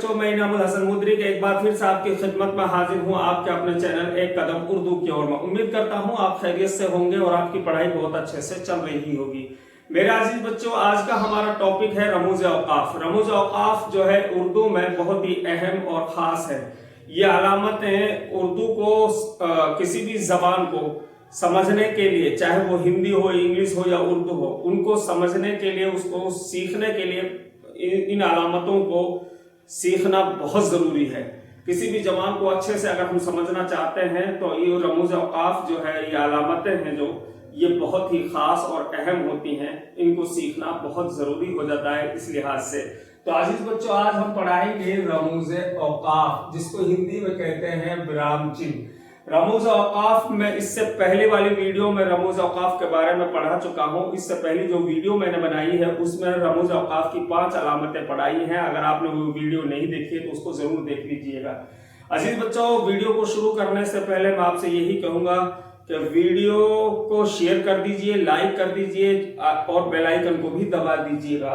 बच्चों, मैं इनामुल हसन मुदरिक एक बार फिर से आपकी खिदमत में हाजिर हूँ आपके अपने चैनल एक कदम उर्दू की ओर में। उम्मीद करता हूँ आप खैरियत से होंगे और आपकी पढ़ाई बहुत अच्छे से चल रही होगी। मेरे अजीज बच्चों, आज का हमारा टॉपिक है रमूज औकाफ। रमूज औकाफ जो है उर्दू में बहुत ही अहम और खास है। ये अलामतें उर्दू को किसी भी जबान को समझने के लिए, चाहे वो हिंदी हो, इंग्लिश हो या उर्दू हो, उनको समझने के लिए, उसको सीखने के लिए इन अलामतों को सीखना बहुत जरूरी है। किसी भी जबान को अच्छे से अगर हम समझना चाहते हैं तो ये रमूज औकाफ जो है, ये अलामतें हैं जो ये बहुत ही खास और अहम होती हैं। इनको सीखना बहुत जरूरी हो जाता है इस लिहाज से। तो आजीज बच्चों, आज हम पढ़ाएंगे रमूज औकाफ, जिसको हिंदी में कहते हैं विराम चिन्ह। रमूज औकाफ में इससे पहले वाली वीडियो में रमूज औकाफ के बारे में पढ़ा चुका हूं। इससे पहले जो वीडियो मैंने बनाई है उसमें रमूज औकाफ की 5 अलामतें पढ़ाई हैं। अगर आपने वो वीडियो नहीं देखी है तो उसको जरूर देख लीजिएगा। अजीज बच्चों, वीडियो को शुरू करने से पहले मैं आपसे यही कहूंगा कि वीडियो को शेयर कर दीजिए, लाइक कर दीजिए और बेल आइकन को भी दबा दीजिएगा।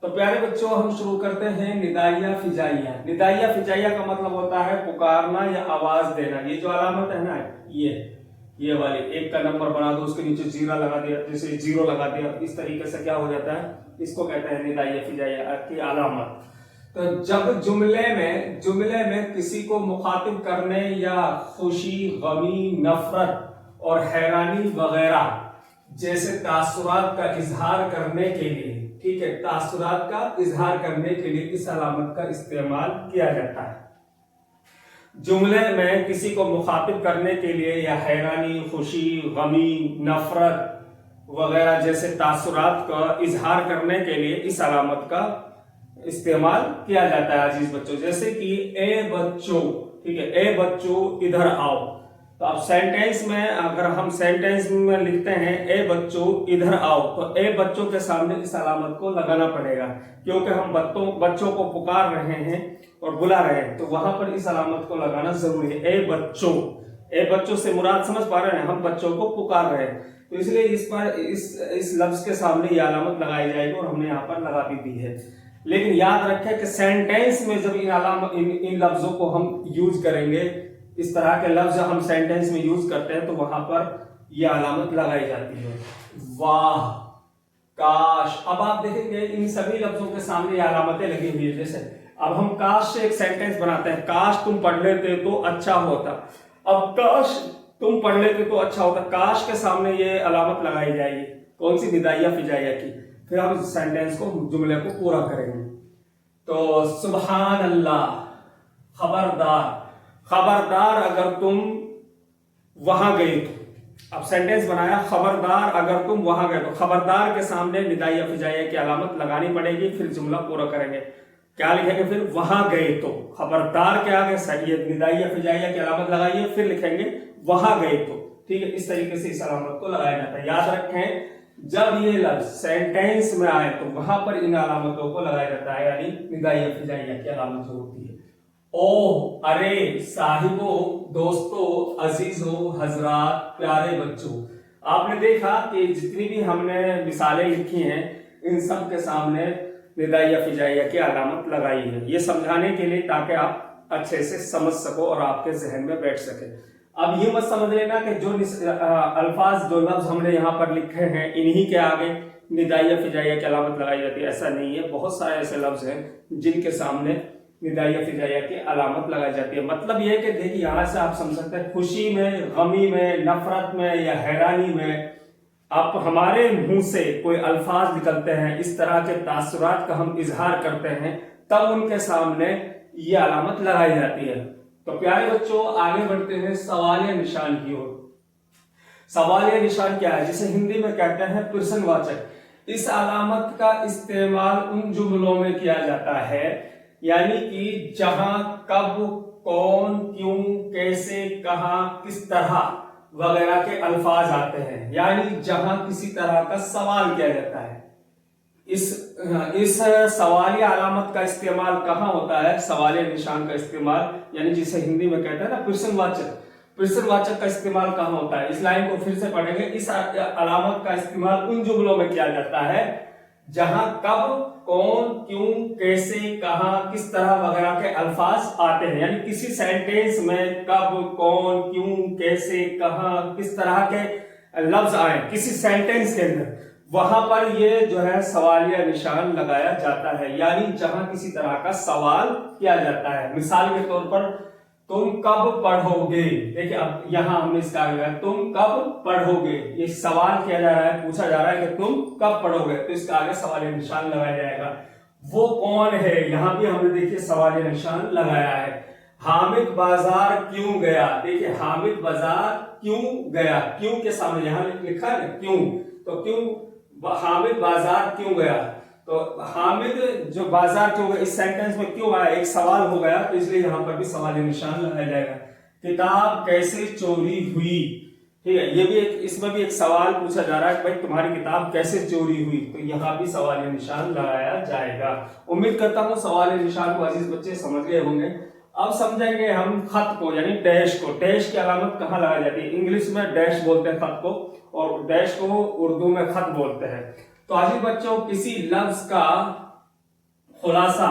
तो प्यारे बच्चों, हम शुरू करते हैं निदाइया फिजाइया। निदाइया फिजाइया का मतलब होता है पुकारना या आवाज देना। ये जो अलामत है ना, ये वाली एक का नंबर बना दो, उसके नीचे जीरा लगा दिया, जैसे जीरो लगा दिया, इस तरीके से क्या हो जाता है, इसको कहते हैं निदाइया फिजाइया की अलामत। तो जब जुमले में किसी को मुखातिब करने या खुशी, गमी, नफरत और हैरानी वगैरह जैसे तासुरात का इजहार करने के लिए, ठीक है, तासुरात का इजहार करने के लिए इस अलामत का इस्तेमाल किया जाता है। जुमले में किसी को मुखातिब करने के लिए या हैरानी, खुशी, गमी, नफरत वगैरह जैसे तासुरात का इजहार करने के लिए इस अलामत का इस्तेमाल किया जाता है अजीज बच्चों। जैसे कि ए बच्चों, ठीक है, ए बच्चों इधर आओ। तो अब सेंटेंस में, अगर हम सेंटेंस में लिखते हैं ए बच्चों इधर आओ, तो ए बच्चों के सामने इस अलामत को लगाना पड़ेगा, क्योंकि हम बच्चों को पुकार रहे हैं और बुला रहे हैं, तो वहां पर इस अलामत को लगाना जरूरी है। ए बच्चों से मुराद समझ पा रहे हैं, हम बच्चों को पुकार रहे हैं, तो इसलिए इस लफ्ज के सामने ये अलामत लगाई जाएगी और हमने यहाँ पर लगा भी दी है। लेकिन याद रखें कि सेंटेंस में जब इन लफ्जों को हम यूज करेंगे, इस तरह के लफ्ज हम सेंटेंस में यूज करते हैं, तो वहां पर यह अलामत लगाई जाती है। वाह, काश। अब आप देखेंगे इन सभी लफ्जों के सामने ये अलामतें लगी हुई है। जैसे अब हम काश से एक सेंटेंस बनाते हैं, काश तुम पढ़ लेते तो अच्छा होता। अब काश तुम पढ़ लेते तो अच्छा होता, काश के सामने ये अलामत लगाई जाएगी, कौन सी, निदाइया फिजाइया की। फिर हम सेंटेंस को, जुमले को पूरा करेंगे। तो सुभान अल्लाह, खबरदार अगर तुम वहां गए तो। अब सेंटेंस बनाया, खबरदार अगर तुम वहां गए तो। खबरदार के सामने निदाइया फिजाइया की अलामत लगानी पड़ेगी, फिर जुमला पूरा करेंगे। क्या लिखेंगे फिर, वहां गए तो। खबरदार के आगे सही है, निदाइया फिजाइया की अलामत लगाइए, फिर लिखेंगे वहां गए तो, ठीक है। इस तरीके से इस अलामत को लगाया जाता है। याद रखें, जब ये लफ्ज सेंटेंस में आए तो वहां पर इन अलामतों को लगाया जाता है, यानी निदाइया फिजाइया की अलामत जो होती है। ओह, अरे, साहिबो, दोस्तों, अजीजों, हजरात, प्यारे बच्चों। आपने देखा कि जितनी भी हमने मिसालें लिखी हैं, इन सब के सामने निदाइया फिजाइया की अलामत लगाई है, ये समझाने के लिए, ताकि आप अच्छे से समझ सको और आपके जहन में बैठ सके। अब ये मत समझ लेना कि जो अल्फाज, जो लफ्ज हमने यहाँ पर लिखे हैं, इन्हीं के आगे निदाइया फिजाइया की अलामत लगाई जाती है, ऐसा नहीं है। बहुत सारे ऐसे लफ्ज हैं जिनके सामने निदाइया फिजाइया की अलामत लगाई जाती है। मतलब यह है कि देखिए, यहां से आप समझ सकते हैं, खुशी में, गमी में, नफरत में या हैरानी में आप हमारे मुंह से कोई अल्फाज निकलते हैं, इस तरह के तासुरात का हम इजहार करते हैं, तब उनके सामने ये अलामत लगाई जाती है। तो प्यारे बच्चों, आगे बढ़ते हैं सवालिया निशान की ओर। सवालिया निशान क्या है, जिसे हिंदी में कहते हैं प्रश्नवाचक। इस अलामत का इस्तेमाल उन जुमलों में किया जाता है, यानी कि जहां, कब, कौन, क्यों, कैसे, कहां, किस तरह वगैरह के अल्फाज आते हैं, यानी जहां किसी तरह का सवाल किया जाता है। इस सवालिया अलामत का इस्तेमाल कहां होता है, सवालिया निशान का इस्तेमाल, यानी जिसे हिंदी में कहते हैं ना प्रश्नवाचक का इस्तेमाल कहां होता है। इस लाइन को फिर से पढ़ेंगे। इस अलामत का इस्तेमाल उन जुमलों में किया जाता है जहां कब कौन, क्यों, कैसे, कहाँ, किस तरह वगैरह के अल्फाज आते हैं। यानी किसी सेंटेंस में कब, कौन, क्यों, कैसे, कहाँ, किस तरह के लफ्ज आए किसी सेंटेंस के अंदर, वहां पर ये जो है सवालिया निशान लगाया जाता है। यानी जहां किसी तरह का सवाल किया जाता है। मिसाल के तौर पर तुम कब पढ़ोगे, देखिए अब यहां हमने इसका आगे तुम कब पढ़ोगे, ये सवाल किया जा रहा है, पूछा जा रहा है कि तुम कब पढ़ोगे, तो इसका आगे सवालिया निशान लगाया जाएगा। वो कौन है, यहां भी हमने देखिए सवालिया निशान लगाया है। हामिद बाजार क्यों गया, देखिए हामिद बाजार क्यों गया, क्यों के सामने यहां लिखा है क्यों, तो क्यों हामिद बाजार क्यों गया, तो हामिद जो बाजार क्यों गया, इस सेंटेंस में क्यों आया, एक सवाल हो गया, तो इसलिए यहां पर भी सवालिया निशान लगाया जाएगा। किताब कैसे चोरी हुई, ठीक है, ये भी एक, इसमें भी एक सवाल पूछा जा रहा है कि भाई तुम्हारी किताब कैसे चोरी हुई, तो यहां भी सवालिया निशान लगाया जाएगा। उम्मीद करता हूं सवालिया निशान को अजीज बच्चे समझ गए होंगे। अब समझेंगे हम खत को, यानी डैश को। डैश की अलामत कहाँ लगाई जाती है, इंग्लिश में डैश बोलते हैं खत को, और डैश को उर्दू में खत बोलते हैं। तो अजीज बच्चों, किसी लफ्ज का खुलासा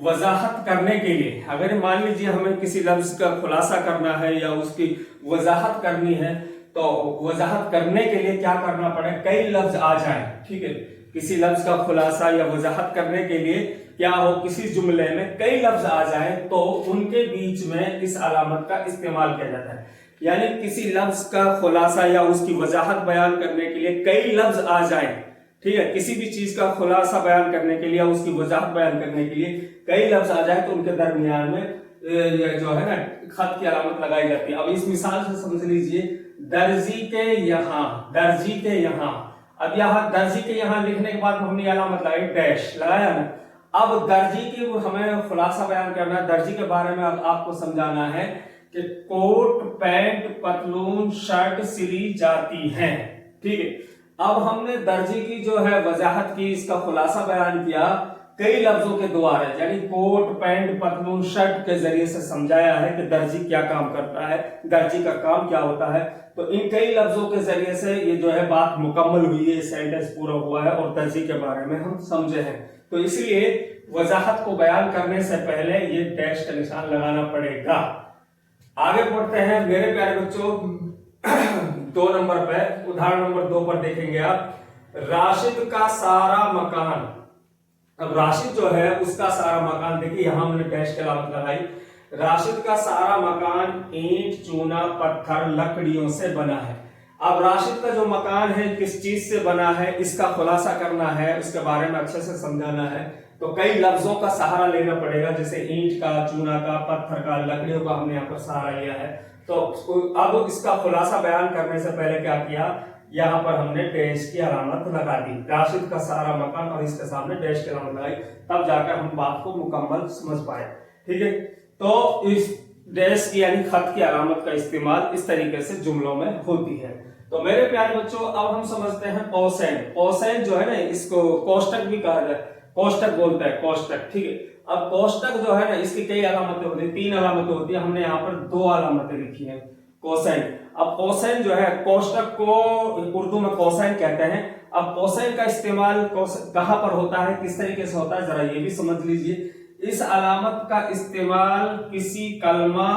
वजाहत करने के लिए, अगर मान लीजिए हमें किसी लफ्ज का खुलासा करना है या उसकी वजाहत करनी है, तो वजाहत करने के लिए क्या करना पड़े, कई लफ्ज आ जाएं, ठीक है, किसी लफ्ज का खुलासा या वजाहत करने के लिए क्या हो, किसी जुमले में कई लफ्ज आ जाए तो उनके बीच में इस अलामत का इस्तेमाल किया जाता है। यानी किसी लफ्ज का खुलासा या उसकी वजाहत बयान करने के लिए कई लफ्ज आ जाए, ठीक है, किसी भी चीज का खुलासा बयान करने के लिए या उसकी वजाहत बयान करने के लिए कई लफ्ज आ जाए, तो उनके दरमियान में जो है ना खत की अलामत लगाई जाती है। अब इस मिसाल से समझ लीजिए, दर्जी के यहाँ, दर्जी के यहाँ, अब यहाँ दर्जी के यहाँ लिखने के बाद हमने अलामत लगाई डैश, लगाया ना। अब दर्जी की हमें खुलासा बयान करना है, दर्जी के बारे में अब आपको समझाना है कि कोट, पैंट, पतलून, शर्ट सिली जाती हैं, ठीक है। अब हमने दर्जी की जो है वजाहत की, इसका खुलासा बयान किया कई लफ्जों के द्वारा, यानी कोट, पैंट, पतलून, शर्ट के जरिए से समझाया है कि दर्जी क्या काम करता है, दर्जी का काम क्या होता है। तो इन कई लफ्जों के जरिए से ये जो है बात मुकम्मल हुई है, सेंटेंस पूरा हुआ है और दर्जी के बारे में हम समझे हैं। तो इसलिए वजाहत को बयान करने से पहले ये डैश का निशान लगाना पड़ेगा। आगे बढ़ते हैं मेरे प्यारे बच्चों, 2 नंबर पे, उदाहरण नंबर 2 पर देखेंगे आप, राशिद का सारा मकान। अब राशिद जो है उसका सारा मकान, देखिए यहां हमने डैश की अलामत लगाई, राशिद का सारा मकान ईंट, चूना, पत्थर, लकड़ियों से बना है। अब राशिद का जो मकान है किस चीज से बना है, इसका खुलासा करना है, उसके बारे में अच्छे से समझाना है, तो कई लफ्जों का सहारा लेना पड़ेगा, जैसे ईंट का, चूना का, पत्थर का, लकड़ियों का हमने यहाँ पर सहारा लिया है। तो अब इसका खुलासा बयान करने से पहले क्या किया, यहाँ पर हमने डैश की अलामत लगा दी, राशिद का सारा मकान, और इसके सामने डैश की अलामत लगाई, तब जाकर हम बात को मुकम्मल समझ पाए, ठीक है। तो इस डैश की यानी खत की अलामत का इस्तेमाल इस तरीके से जुमलों में होती है। तो मेरे प्यारे बच्चों, अब हम समझते हैं कोसेन। कोसेन जो है ना, इसको कोष्टक भी कहा जाए, कोष्टक बोलते हैं, कोष्टक, ठीक है। अब कोष्टक जो है ना, इसकी कई अलामतें होती है, 3 अलामतें होती है, हमने यहाँ पर 2 अलामतें लिखी है। कोसेन, अब कोसेन जो है, कोष्टक को उर्दू में कोसेन कहते हैं। अब कोसेन का इस्तेमाल कहां पर होता है, किस तरीके से होता है, जरा ये भी समझ लीजिए। इस अलामत का इस्तेमाल किसी कलमा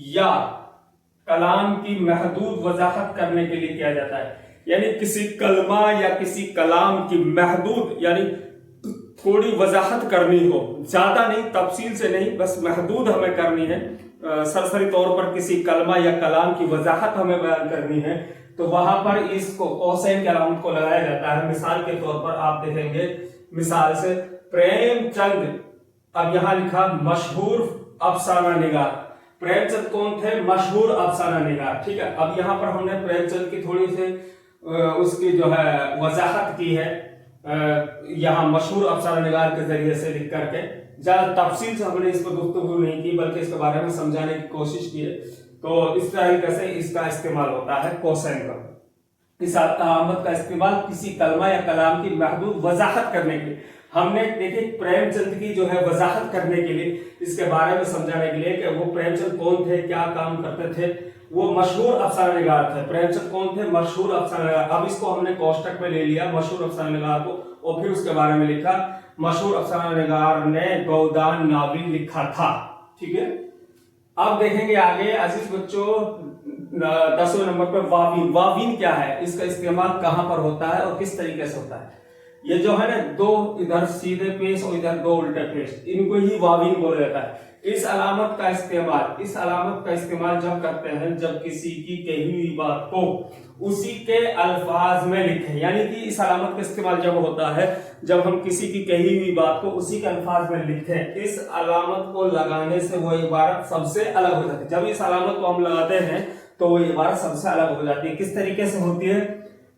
या कलाम की महदूद वजाहत करने के लिए किया जाता है। यानी किसी कलमा या किसी कलाम की महदूद, यानी थोड़ी वजाहत करनी हो, ज्यादा नहीं, तफसील से नहीं, बस महदूद हमें करनी है, सरसरी तौर पर किसी कलमा या कलाम की वजाहत हमें बयान करनी है, तो वहां पर इसको कोसेन की अलामत को लगाया जाता है। मिसाल के तौर पर आप देखेंगे, मिसाल से प्रेमचंद, अब यहां लिखा मशहूर अफसाना निगार। प्रेमचंद कौन थे, मशहूर अफसाना निगार, ठीक है। अब यहां पर हमने प्रेमचंद की थोड़ी सी उसकी जो है वजाहत की है, यहाँ मशहूर अफसाना निगार के जरिए से लिख करके, ज्यादा तफसील से हमने इस पर गुफ्तगू नहीं की, बल्कि इसके बारे में समझाने की कोशिश की है। तो इस तरीके से इसका इस्तेमाल होता है कोसेन का। इस अलामत का इस्तेमाल किसी कलमा या कलाम की महदूद वजाहत करने के लिए, हमने देखिए प्रेमचंद की जो है वजाहत करने के लिए, इसके बारे में समझाने के लिए कि वो प्रेमचंद कौन थे, क्या काम करते थे, वो मशहूर अफसाना निगार थे। प्रेमचंद कौन थे, मशहूर अफसाना निगार। अब इसको हमने कोष्टक में ले लिया, मशहूर अफसाना निगार को, और फिर उसके बारे में लिखा। मशहूर अफसाना निगार ने गोदान नावल लिखा था। ठीक है, अब देखेंगे आगे अजीज बच्चों 10वें नंबर पर वाविन। वाविन क्या है, इसका इस्तेमाल कहां पर होता है और किस तरीके से होता है। ये जो है ना, दो इधर सीधे पेश और इधर दो उल्टे पेश, इनको ही वाविन बोला जाता है। इस अलामत का इस्तेमाल जब करते हैं जब किसी की कही हुई बात को उसी के अल्फाज में लिखें। यानी कि इस अलामत का इस्तेमाल जब होता है जब हम किसी की कही हुई बात को उसी के अल्फाज में लिखें। इस अलामत को लगाने से वो इबारत सबसे अलग हो जाती है। जब इस अलामत को हम लगाते हैं तो वो इबारत सबसे अलग हो जाती है। किस तरीके से होती है,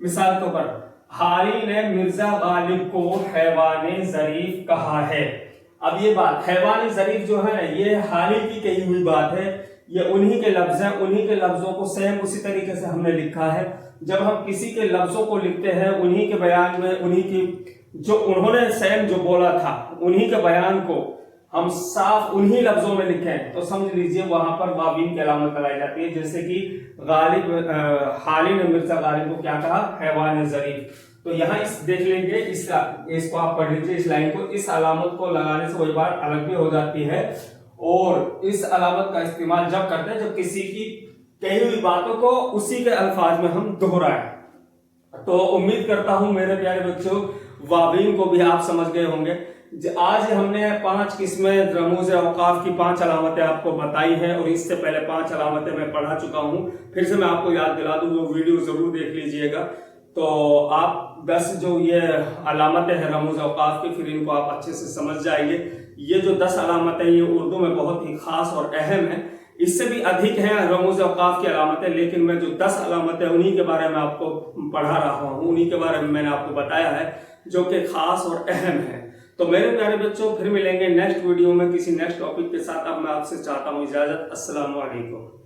मिसाल के ऊपर हाली ने मिर्जा गालिब को हैवाने ज़रीफ कहा है। अब ये बात हैवाने ज़रीफ जो है ना, ये हाली की कही हुई बात है, ये उन्हीं के लफ्ज हैं, उन्हीं के लफ्जों को सेम उसी तरीके से हमने लिखा है। जब हम किसी के लफ्जों को लिखते हैं उन्हीं के बयान में, उन्हीं की जो उन्होंने सेम जो बोला था उन्हीं के बयान को हम साफ उन्हीं लफ्जों में लिखें तो समझ लीजिए वहां पर वाविन की अलामत लगाई जाती है। जैसे कि हाली ने मिर्जा गालिब को क्या कहा, हैवान ज़रीफ। तो यहाँ इस देख लेंगे, इसको आप पढ़ लीजिए, इस लाइन को। इस अलामत को लगाने से वही बात अलग भी हो जाती है। और इस अलामत का इस्तेमाल जब करते हैं जब किसी की कही हुई बातों को उसी के अल्फाज में हम दोहराएं। तो उम्मीद करता हूं मेरे प्यारे बच्चों वाविन को भी आप समझ गए होंगे। आज हमने 5 किस्में रमूज औकाफ की 5 अलामतें आपको बताई हैं और इससे पहले 5 अलामतें मैं पढ़ा चुका हूं। फिर से मैं आपको याद दिला दूं, वो वीडियो जरूर देख लीजिएगा। तो आप 10 जो ये अलामतें हैं रमूज औकाफ की, फिर इनको आप अच्छे से समझ जाएंगे। ये जो 10 अलामतें ये उर्दू में बहुत ही खास और अहम है। इससे भी अधिक हैं रमूज औकाफ की अलामतें, लेकिन मैं जो 10 अलामतें उन्हीं के बारे में आपको पढ़ा रहा हूँ, उन्हीं के बारे में मैंने आपको बताया है जो कि खास और अहम है। तो मेरे प्यारे बच्चों फिर मिलेंगे नेक्स्ट वीडियो में किसी नेक्स्ट टॉपिक के साथ। अब मैं आपसे चाहता हूँ इजाजत। अस्सलाम वालेकुम।